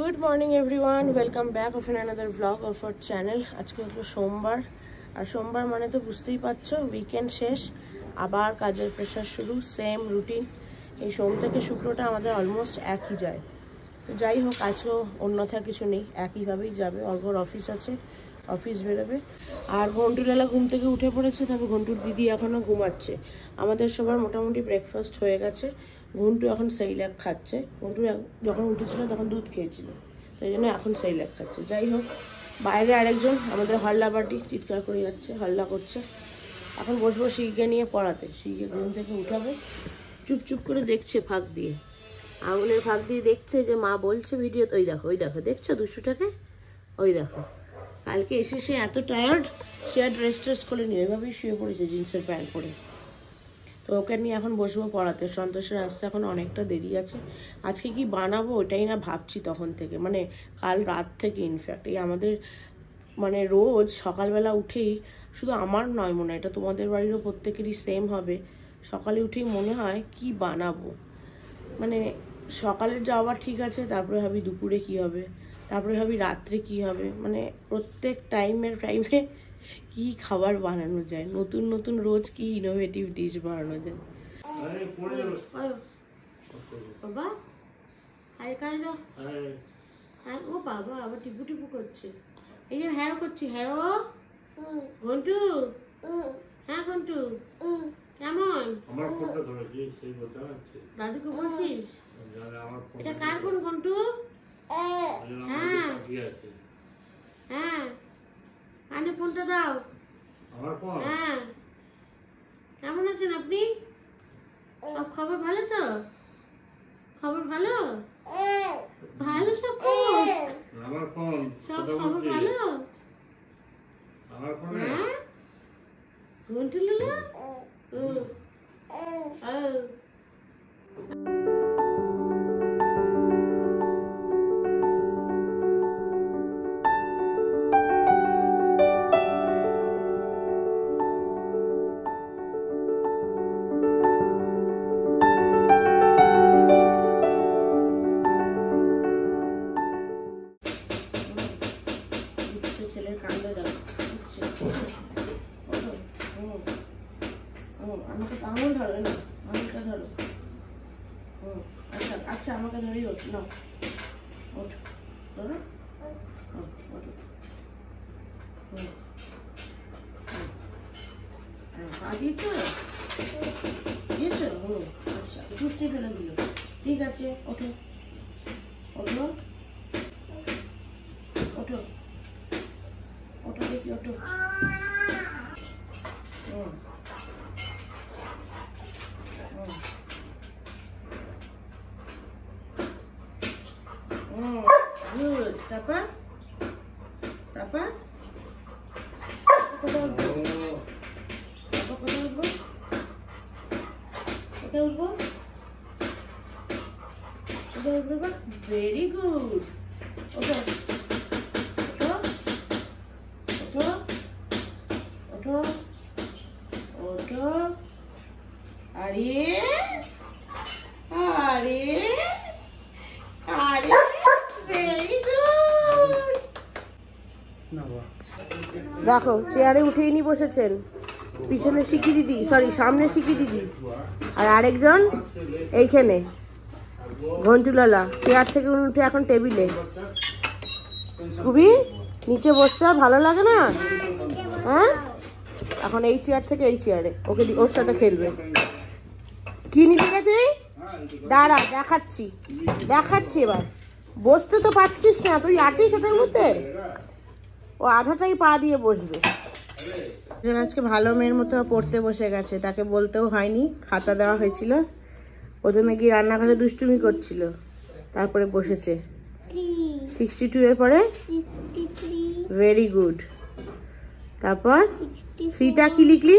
Good morning everyone, welcome back of another blog of our channel. আজকে হলো সোমবার, আর সোমবার মানে তো বুঝতেই পারছো উইকেন্ড শেষ, আবার কাজের প্রেশার শুরু, সেম রুটিন। এই সোম থেকে শুক্রটা আমাদের অলমোস্ট একই যায়। তো যাই হোক, আজকেও অন্যথা কিছু নেই, একইভাবেই যাবে। অর্ঘর অফিস আছে, অফিস বেরোবে। আর ঘন্টুলালা ঘুম থেকে উঠে পড়েছে, তবে ঘন্টুর দিদি এখনও ঘুমাচ্ছে। আমাদের সবার মোটামুটি ব্রেকফাস্ট হয়ে গেছে। ঘন্টু এখন সেইল্যাক খাচ্ছে। ঘন্টু যখন উঠেছিল তখন দুধ খেয়েছিল, তাই জন্য এখন সেইল্যাক খাচ্ছে। যাই হোক, বাইরে আরেকজন আমাদের হল্লা বাটি চিৎকার করে যাচ্ছে, হল্লা করছে। এখন বসবো শিখকে নিয়ে পড়াতে। শিখকে ঘুম থেকে উঠাবো, চুপচুপ করে দেখছে ফাঁক দিয়ে, আঙুলের ফাঁক দিয়ে দেখছে যে মা বলছে ভিডিও। ওই দেখো, ওই দেখো, দেখছো দুষ্টুটাকে? ওই দেখো, কালকে এসে সে এত টায়ার্ড, সে আর ড্রেস করে নিয়ে এভাবেই শুয়ে পড়েছে জিন্সের প্যান্ট পরে। তো ওকে নিয়ে এখন বসবো পড়াতে। সন্তোষের আসতে এখন অনেকটা দেরি আছে। আজকে কি বানাবো ওটাই না ভাবছি তখন থেকে, মানে কাল রাত থেকে। ইনফ্যাক্ট এই আমাদের মানে রোজ সকালবেলা উঠেই, শুধু আমার নয় মনে হয়, এটা তোমাদের বাড়িরও প্রত্যেকেরই সেম হবে, সকালে উঠেই মনে হয় কি বানাবো। মানে সকালের যাওয়া ঠিক আছে, তারপরে ভাবি দুপুরে কি হবে, তারপরে ভাবি রাত্রে কি হবে। মানে প্রত্যেক টাইমে কি খাবার বানানো যায়, নতুন নতুন রোজ কি ইনোভেটিভ ডিশ বানানো যায়। বাবা ও বাবা আবার টিপু টিপু করছে। এই যে হ্যাঁ করছি, হ্যাঁ ও ঘন্টু, হ্যাঁ ঘন্টু কেমন? দাদুকে বলছিস? এটা কার ফোন ঘন্টু? হ্যাঁ হ্যাঁ, কানে ফোনটা দাও। হ্যাঁ, কেমন আছেন আপনি? সব খবর ভালো তো? খবর ভালো? ভালো সব খবর? সব খবর ভালো? হ্যাঁ ঘন্টু লালা। ছেলের কান্ড দেখো, আমাকে আঙুল ধরো না, আঙুলটা ধরো। আচ্ছা আচ্ছা, আমাকে ধরেই ওঠ না, ওঠ ধরো, ওঠো। পা দিয়েছো? দিয়েছো? আচ্ছা, টুসনি ফেলে দিল, ঠিক আছে। ওঠো ওঠো ওঠো ওঠো দেখি, ওঠো। গুড। তারপর তারপর কোথায় উঠবো? কোথায় উঠবো? কোথায় উঠবো? কোথায় উঠবো? Very good. ওঠো ওঠো ওঠো ওঠো ওঠো। আরে আরে আরে, ভেরি গুড। দেখো চেয়ারে উঠেই নি বসেছেন, পিছনে শিখি দিদি, সরি সামনে শিখি দিদি, আর আরেকজন এইখানে ঘন্টুলালা চেয়ার থেকে উঠে এখন টেবিলে। স্কুবি নিচে বসছে, ভালো লাগে না? হ্যাঁ, এখন এই চেয়ার থেকে এই চেয়ারে ওকে ওর সাথে খেলবে। কি নিতে গেছে? দাঁড়া দেখাচ্ছি দেখাচ্ছি। এবার বসতে তো পারছিস না, তুই আটিস ওটার মধ্যে। ও আধাটাই পা দিয়ে বসবে। আজকে ভালো মেয়ের মতো পড়তে বসে গেছে, তাকে বলতেও হয়নি, খাতা দেওয়া হয়েছিল। প্রথমে গিয়ে রান্নাঘরে দুষ্টুমি করছিল, তারপরে বসেছে। 62 এর পরে ভেরি গুড। তারপর 3টা কি লিখলি?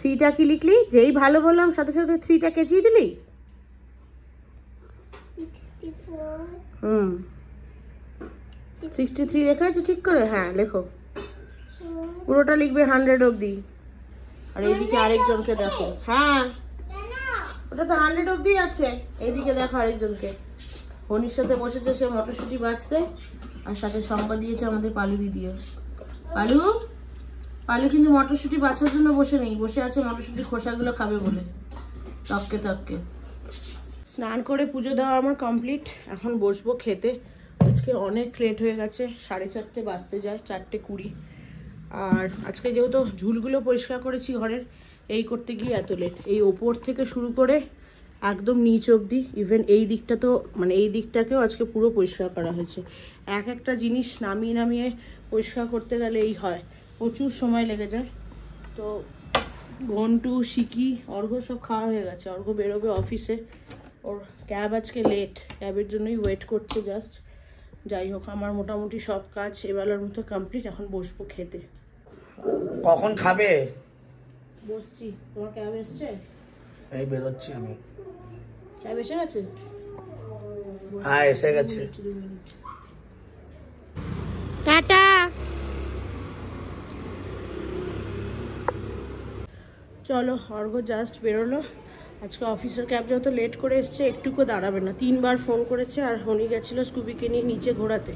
3টা কি লিখলি? যেই ভালো বললাম সাথে সাথে 3টা কেচিয়ে দিলি। 63 লেখা আছে ঠিক করে? হ্যাঁ লেখো, পুরোটা লিখবে 100 অবধি। আর এইদিকে আরেকজনকে দেখো। হ্যাঁ ওটা তো 100 অবধি আছে। এইদিকে দেখো আরেকজনকে, হনির সাথে বসেছে সে মটরশুঁটি বাছতে, আর সাথে সঙ্গ দিয়েছে আমাদের পালু দিদিও। পালু পালু কিন্তু মটরশুঁটি বাছার জন্য বসে নেই, বসে আছে মটরশুঁটির খোসাগুলো খাবে বলে তককে তককে। স্নান করে পুজো দেওয়া আমার কমপ্লিট, এখন বসবো খেতে। আজকে অনেক লেট হয়ে গেছে, 4:30 বাজতে যায়, 4:20। আর আজকে যেহেতু ঝুলগুলো পরিষ্কার করেছি ঘরের, এই করতে গিয়ে এত লেট। এই ওপর থেকে শুরু করে একদম নিচ অবধি, ইভেন এই দিকটা তো মানে এই দিকটাকেও আজকে পুরো পরিষ্কার করা হয়েছে। এক একটা জিনিস নামিয়ে নামিয়ে পরিষ্কার করতে গেলে এই হয়, প্রচুর সময় লেগে যায়। তো ঘন্টু শিকি অর্ঘ্য সব খাওয়া হয়ে গেছে, অর্ঘ্য বেরোবে অফিসে, ওর ক্যাব আজকে লেট, ক্যাবের জন্যই ওয়েট করছে জাস্ট। যাই হোক আমার মোটামুটি সব কাজ এবেলার মতো কমপ্লিট, এখন বসবো খেতে। কখন খাবে? বসছি। তোমার ক্যাব এসছে? এই বেরোচ্ছি আমি। ক্যাব এসে গেছে? হ্যাঁ এসে গেছে। টাটা। চলো, অর্ঘ্য জাস্ট বেরোলো। আজকে অফিসের ক্যাব যত লেট করে এসছে একটুকু দাঁড়াবে না, 3বার ফোন করেছে। আর হনি গেছিলো স্কুবিকে নিয়ে নিচে ঘোরাতে,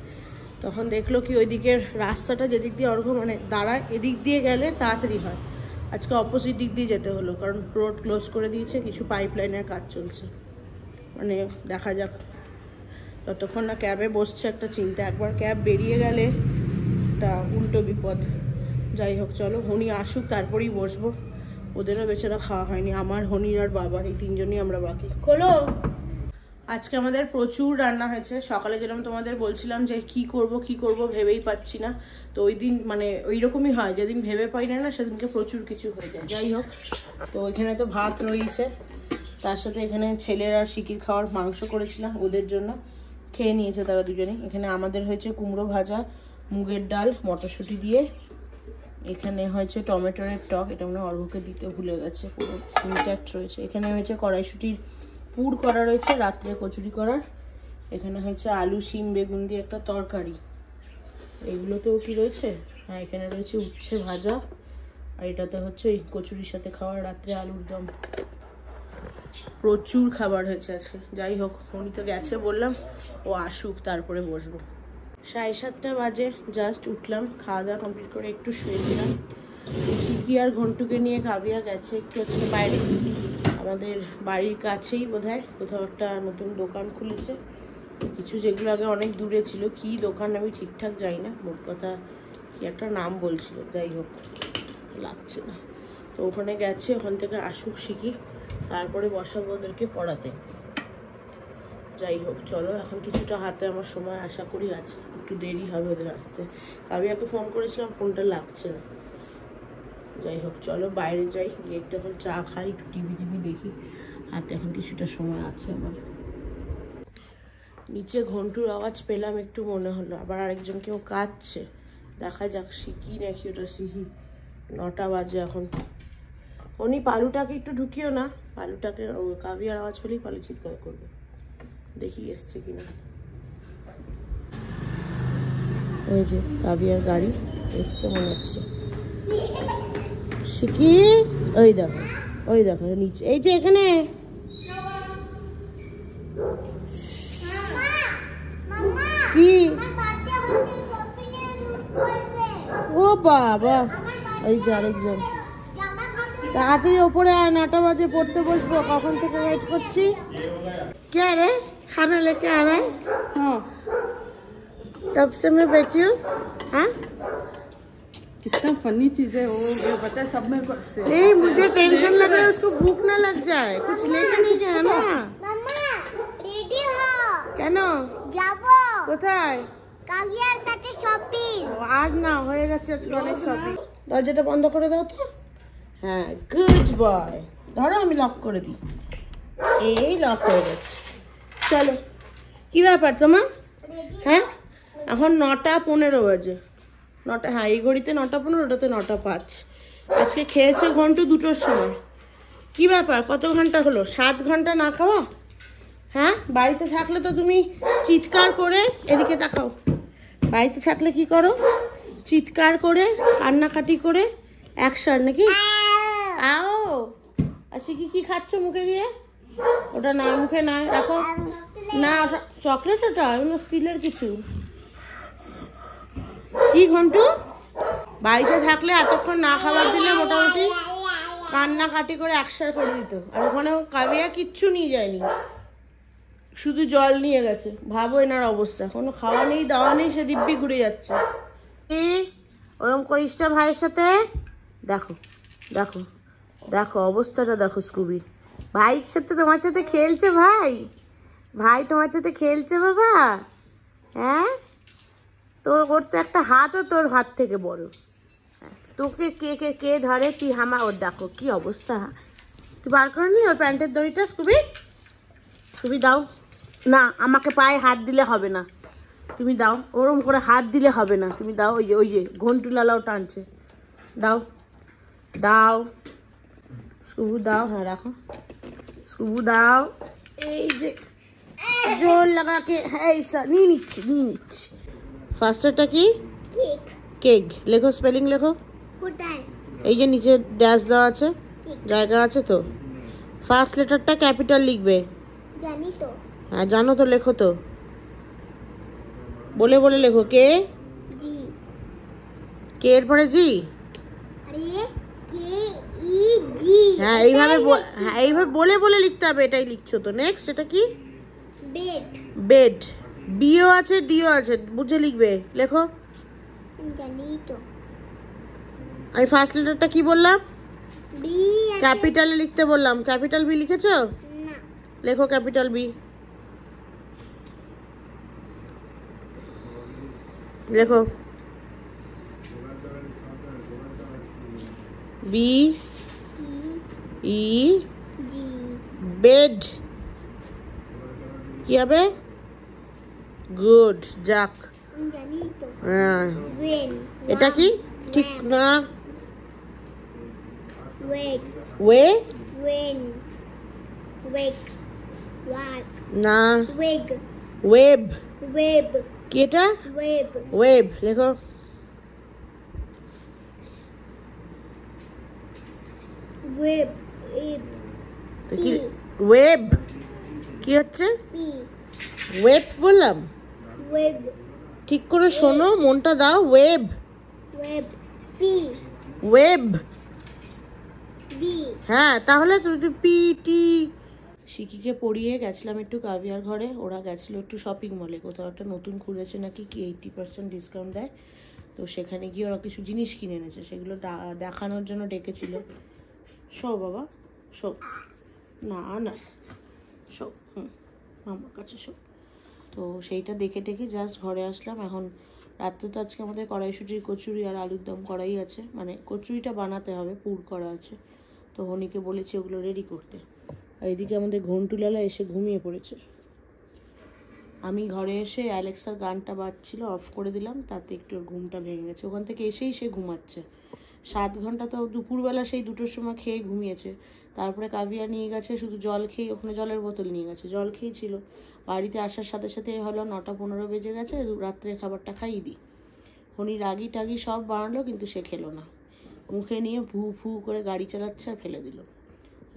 তখন দেখলো কি ওই দিকের রাস্তাটা যেদিক দিয়ে অর্ঘ্য মানে দাঁড়ায়, এদিক দিয়ে গেলে তাড়াতাড়ি হয়। আজকে অপোজিট দিক দিয়ে যেতে হলো, কারণ রোড ক্লোজ করে দিয়েছে, কিছু পাইপলাইনের কাজ চলছে। মানে দেখা যাক, ততক্ষণ না ক্যাবে বসছে একটা চিন্তা, একবার ক্যাব বেরিয়ে গেলে একটা উল্টো বিপদ। যাই হোক চলো, হনি আসুক তারপরেই বসবো। ওদেরও বেচারা খাওয়া হয়নি, আমার, হনির আর বাবার, এই 3জনই আমরা বাকি। খোলো। আজকে আমাদের প্রচুর রান্না হয়েছে। সকালে যেরকম তোমাদের বলছিলাম যে কি করব ভেবেই পাচ্ছি না, তো ওই দিন মানে ওই রকমই হয়, যেদিন ভেবে পাই না সেদিনকে প্রচুর কিছু হয়ে যায়। যাই হোক, তো এখানে তো ভাত রয়েছে, তার সাথে এখানে ছেলের আর শিকির খাওয়ার মাংস করেছিলাম ওদের জন্য, খেয়ে নিয়েছে তারা দুজনেই। এখানে আমাদের হয়েছে কুমড়ো ভাজা, মুগের ডাল, মটরশুঁটি দিয়ে। এখানে হয়েছে টমেটোর টক, এটা মানে অর্ঘ্যকে দিতে ভুলে গেছে, পুরো ইনট্যাক্ট রয়েছে। এখানে হয়েছে কড়াইশুঁটির পুর করা রয়েছে, রাত্রে কচুরি করার। এখানে হয়েছে আলু শিম বেগুন দিয়ে একটা তরকারি। এগুলোতেও কি রয়েছে, হ্যাঁ এখানে রয়েছে উচ্ছে ভাজা, আর এটাতে হচ্ছে ওই কচুরির সাথে খাওয়ার রাত্রে আলুর দম। প্রচুর খাবার হয়েছে আজকে। যাই হোক, উনি তো গেছে বললাম, ও আসুক তারপরে বসবো। 7:30 বাজে, জাস্ট উঠলাম, খাওয়া দাওয়া কমপ্লিট করে একটু শুয়েছিলাম। শিকি আর ঘন্টুকে নিয়ে কাবিয়া গেছে একটু আজকে বাইরে, আমাদের বাড়ির কাছেই বোধহয় কোথাও একটা নতুন দোকান খুলেছে কিছু, যেগুলো আগে অনেক দূরে ছিল। কি দোকান আমি ঠিকঠাক যাই না, মোট কথা কি একটা নাম বলছিল, যাই হোক লাগছে না। তো ওখানে গেছে, ওখান থেকে আসুক শিকি তারপরে বসাবো ওদেরকে পড়াতে। যাই হোক চলো, এখন কিছুটা হাতে আমার সময় আশা করি আছে, একটু দেরি হবে ওদের আসতে। কাবিয়াকে ফোন করেছিলাম, ফোনটা লাগছে না। যাই হোক চলো বাইরে যাই, গিয়ে একটু এখন চা খাই, একটু টিভি দেখি, হাতে এখন কিছুটা সময় আছে আমার। নিচে ঘন্টুর আওয়াজ পেলাম একটু, মনে হলো আবার আরেকজন কেউ কাঁদছে, দেখা যাক শিখি নাকি ওটা শিখি। 9টা বাজে এখন। উনি পালুটাকে একটু ঢুকিও না, পালুটাকে কাবিয়ার আওয়াজ পেলেই পালু চিৎকার করবে, দেখি এসছে কিনা। ওই যে কাবিয়ার গাড়ি এসছে মনে হচ্ছে। শিখি ওই দেখো নিচে, এই যে এখানে। কি ও বাবা, এই যে আরেকজন। তাড়াতাড়ি ওপরে আয়, 9টা বাজে পড়তে বসবো, কখন থেকে ওয়েট করছি। क्या रे खाना लेके आ रहा है? हाँ तब से मैं बैठी हूँ। हाँ कितना फनी चीज है वो पता है सब में से। नहीं मुझे टेंशन लग रहा है उसको भूख ना लग जाए, कुछ लेके नहीं गया ना। মাম্মা রেডি হও। কেন যাব কোথায়? কাবিয়ার সাথে শপিং। আর না, হয়ে গেছে আজকে অনেক শপিং। দরজাটা বন্ধ করে দাও তো। হ্যাঁ গুড বয়, ধরো আমি লক করে দিই। এই লক হয়ে গেছে। চলো, কি ব্যাপার তোমার? হ্যাঁ এখন 9:15 বাজে। 9টা, হ্যাঁ এই ঘড়িতে 9:15, ওটাতে 9:05। আজকে খেয়েছে ঘন্টু 2টোর সময়। কি ব্যাপার, কত ঘন্টা হলো? 7 ঘন্টা না খাওয়া? হ্যাঁ বাড়িতে থাকলে তো তুমি চিৎকার করে, এদিকে তাকাও, বাড়িতে থাকলে কি করো? চিৎকার করে কান্নাকাটি করে একসার নাকি? আও আচ্ছা, কি খাচ্ছ মুখে দিয়ে? ওটা নয়, মুখে নয়, রাখো না। চকলেট ওটা এগুলো স্টিলের কিছু। কি ঘন্টু, বাড়িতে থাকলে এতক্ষণ না খাবার দিলে মোটামুটি কান্নাকাটি করে একসাথে করে দিত। আর ওখানে কাবিয়া কিচ্ছু নিয়ে যায়নি, শুধু জল নিয়ে গেছে। ভাবো এনার অবস্থা, কোনো খাওয়া নেই দাওয়া নেই, সে দিব্যি ঘুরে যাচ্ছে। ওরম করিসটা ভাইয়ের সাথে। দেখো দেখো দেখো অবস্থাটা দেখো স্কুবি। ভাইয়ের সাথে তোমার সাথে খেলছে, ভাই ভাই তোমার সাথে খেলছে বাবা। হ্যাঁ, তোর ওর তো একটা হাতও তোর হাত থেকে বড়। তোকে কে কে কে ধরে, তুই হামা। ওর দেখো কি অবস্থা। তুই বার করে নি ওর প্যান্টের দড়িটা। স্কুবি তুমি দাও না, আমাকে পায়ে হাত দিলে হবে না। তুমি দাও, ওরম করে হাত দিলে হবে না। তুমি দাও, ওই যে ঘন্টু লালাও টানছে। দাও দাও স্কুবু দাও। হ্যাঁ রাখো স্কুবু দাও। এই যে জোর লাগাকে, হ্যাঁ স্যার নিয়ে নিচ্ছি নিয়ে নিচ্ছি। ফার্স্টারটা কি? কেক। লেখো, স্পেলিং লেখো। এই যে নিচে ড্যাশ দেওয়া আছে, জায়গা আছে তো। ফার্স্ট লেটারটা ক্যাপিটাল লিখবে। জানি তো। হ্যাঁ জানো তো, লেখো তো, বলে বলে লেখো। কে? জি। কে এর পরে জি? আরে কে ই জি। হ্যাঁ এইভাবে, হ্যাঁ এইভাবে বলে বলে লিখতে হবে। এটাই লিখছো তো। নেক্সট এটা কি? বেড। বেড। বিও আছে ডিও আছে, বুঝে লিখবে। লেখো। জানি তো। আমি ফার্স্ট লেটারটা কি বললাম? বি। ক্যাপিটালে লিখতে বললাম। ক্যাপিটাল বি লিখেছো? না। লেখো ক্যাপিটাল বি। লেখো বি ই জি। বেড। কি হবে? গুড, যাক। জানি তো। হ্যাঁ ওয়েন। এটা কি? ঠিক না। ওয়েট। ওয়ে। ওয়েন। ওয়েক। ওয়াক। না। ওয়েগ। ওয়েব। ওয়েব। কি এটা? ওয়েব। ওয়েব। লেখো। ওয়েব। এব। তো কি? ওয়েব কি হচ্ছে? পি। ওয়েব বললাম। ওয়েব। ঠিক করে শোনো, মনটা দাও। Web. Web. P. Web. B. হ্যাঁ তাহলে তুমি পি টি। শিকিকে পড়িয়ে গেছিলাম একটু কাভিয়ার ঘরে। ওরা গেছিলো একটু শপিং মলে, কোথাও একটা নতুন খুলেছে নাকি, কি 80% ডিসকাউন্ট দেয়। তো সেখানে গিয়ে ওরা কিছু জিনিস কিনে এনেছে, সেগুলো দেখানোর জন্য ডেকেছিল। শো বাবা শো। না না শো। মামার কাছে শো। তো সেইটা দেখে টেকে জাস্ট ঘরে আসলাম। এখন রাত্রে তো আজকে আমাদের কড়াইশুটির কচুরি আর আলুর দম করাই আছে, মানে কচুরিটা বানাতে হবে, পুর করা আছে। তো হনিকে বলেছি ওগুলো রেডি করতে। আর এদিকে আমাদের ঘন্টুলালা এসে ঘুমিয়ে পড়েছে। আমি ঘরে এসে অ্যালেক্সার গানটা বাজছিল, অফ করে দিলাম, তাতে একটু ওর ঘুমটা ভেঙে গেছে। ওখান থেকে এসেই সে ঘুমাচ্ছে। 7 ঘন্টা তো দুপুরবেলা সেই 2টোর সময় খেয়ে ঘুমিয়েছে। তারপরে কাভিয়া নিয়ে গেছে শুধু জল খেয়ে, ওখানে জলের বোতল নিয়ে গেছে, জল খেয়েছিল। বাড়িতে আসার সাথে সাথে হলো 9টা 15 বেজে গেছে, রাত্রে খাবারটা খাইয়ে দিই। হনি রাগি টাগি সব বানালো, কিন্তু সে খেলো না। মুখে নিয়ে ফু ফু করে গাড়ি চালাচ্ছে আর ফেলে দিল।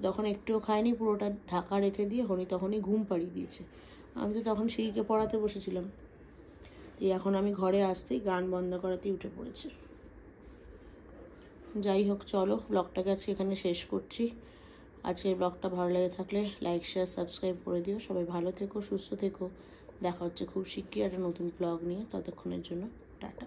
তখন একটুও খায়নি, পুরোটা ঢাকা রেখে দিয়ে হনি তখনই ঘুম পাড়িয়ে দিয়েছে। আমি তো তখন সেইকে পড়াতে বসেছিলাম। এখন আমি ঘরে আসতেই গান বন্ধ করাতেই উঠে পড়েছে। যাই হোক, চলো ব্লগটাকে আজকে এখানে শেষ করছি। আজকের ব্লগটা ভালো লেগে থাকলে লাইক শেয়ার সাবস্ক্রাইব করে দিও। সবাই ভালো থেকো, সুস্থ থেকো। দেখা হচ্ছে খুব শিগগিরই একটা নতুন ব্লগ নিয়ে। ততক্ষণের জন্য টাটা।